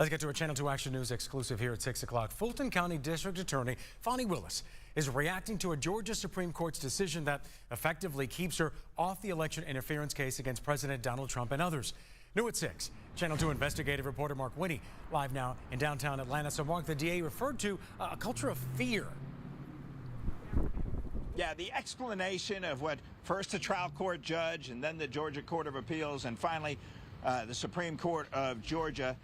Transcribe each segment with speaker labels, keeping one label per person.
Speaker 1: Let's get to a Channel 2 Action News exclusive here at 6 o'clock. Fulton County District Attorney Fani Willis is reacting to a Georgia Supreme Court's decision that effectively keeps her off the election interference case against President Donald Trump and others. New at 6, Channel 2 investigative reporter Mark Winnie live now in downtown Atlanta. So Mark, the DA referred to a culture of fear.
Speaker 2: Yeah, the explanation of what first the trial court judge and then the Georgia Court of Appeals and finally the Supreme Court of Georgia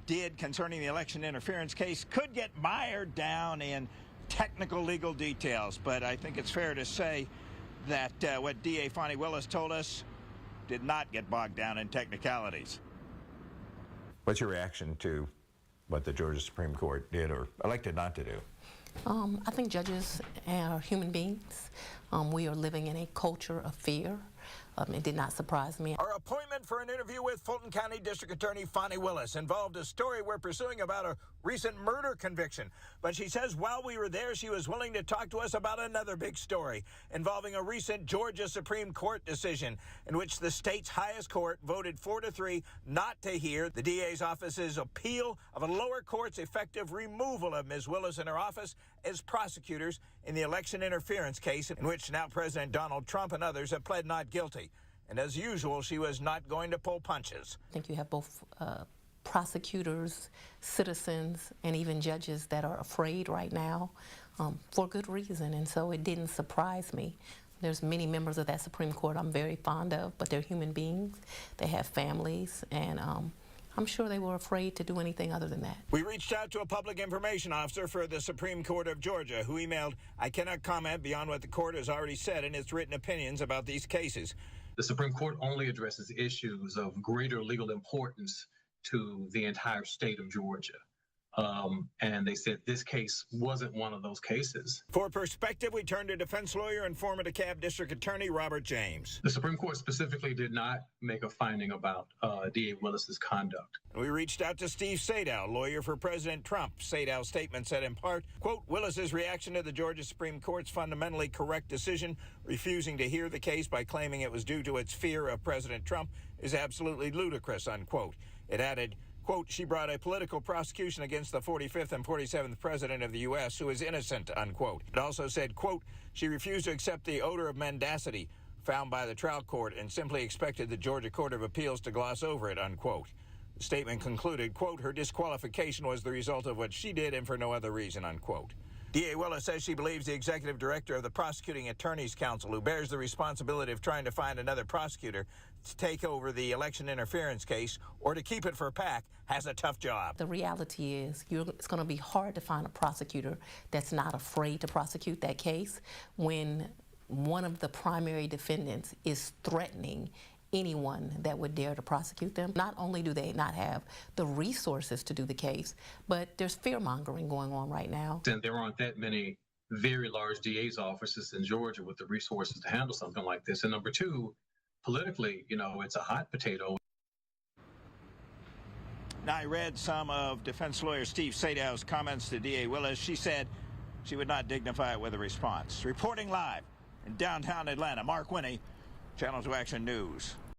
Speaker 2: did concerning the election interference case could get mired down in technical legal details. But I think it's fair to say that what DA Fani Willis told us did not get bogged down in technicalities.
Speaker 3: What's your reaction to what the Georgia Supreme Court did or elected not to do?
Speaker 4: I think judges are human beings. We are living in a culture of fear. It did not surprise me.
Speaker 2: Our appointment for an interview with Fulton County District Attorney Fani Willis involved a story we're pursuing about a recent murder conviction. But she says while we were there, she was willing to talk to us about another big story involving a recent Georgia Supreme Court decision in which the state's highest court voted 4-3 not to hear the DA's office's appeal of a lower court's effective removal of Ms. Willis in her office as prosecutors in the election interference case in which now President Donald Trump and others have pled not guilty. And as usual, she was not going to pull punches.
Speaker 4: I think you have both prosecutors, citizens, and even judges that are afraid right now for good reason. And so it didn't surprise me. There's many members of that Supreme Court I'm very fond of, but they're human beings. They have families, and I'm sure they were afraid to do anything other than that.
Speaker 2: We reached out to a public information officer for the Supreme Court of Georgia who emailed, "I cannot comment beyond what the court has already said in its written opinions about these cases."
Speaker 5: The Supreme Court only addresses issues of greater legal importance to the entire state of Georgia. And they said this case wasn't one of those cases.
Speaker 2: For perspective, we turn to defense lawyer and former DeKalb District Attorney Robert James.
Speaker 5: The Supreme Court specifically did not make a finding about DA Willis's conduct.
Speaker 2: We reached out to Steve Sadow, lawyer for President Trump. Sadow's statement said in part, quote, Willis's reaction to the Georgia Supreme Court's fundamentally correct decision, refusing to hear the case by claiming it was due to its fear of President Trump, is absolutely ludicrous, unquote. It added, quote, she brought a political prosecution against the 45th and 47th president of the U.S. who is innocent, unquote. It also said, quote, she refused to accept the odor of mendacity found by the trial court and simply expected the Georgia Court of Appeals to gloss over it, unquote. The statement concluded, quote, her disqualification was the result of what she did and for no other reason, unquote. DA Willis says she believes the executive director of the Prosecuting Attorneys Council, who bears the responsibility of trying to find another prosecutor to take over the election interference case or to keep it for PAC, has a tough job.
Speaker 4: The reality is it's going to be hard to find a prosecutor that's not afraid to prosecute that case when one of the primary defendants is threatening anyone that would dare to prosecute them. Not only do they not have the resources to do the case, but there's fear-mongering going on right now.
Speaker 5: And there aren't that many very large DA's offices in Georgia with the resources to handle something like this. And number two, politically, it's a hot potato.
Speaker 2: Now, I read some of defense lawyer Steve Sadow's comments to DA Willis. She said she would not dignify it with a response. Reporting live in downtown Atlanta, Mark Winnie, Channel 2 Action News.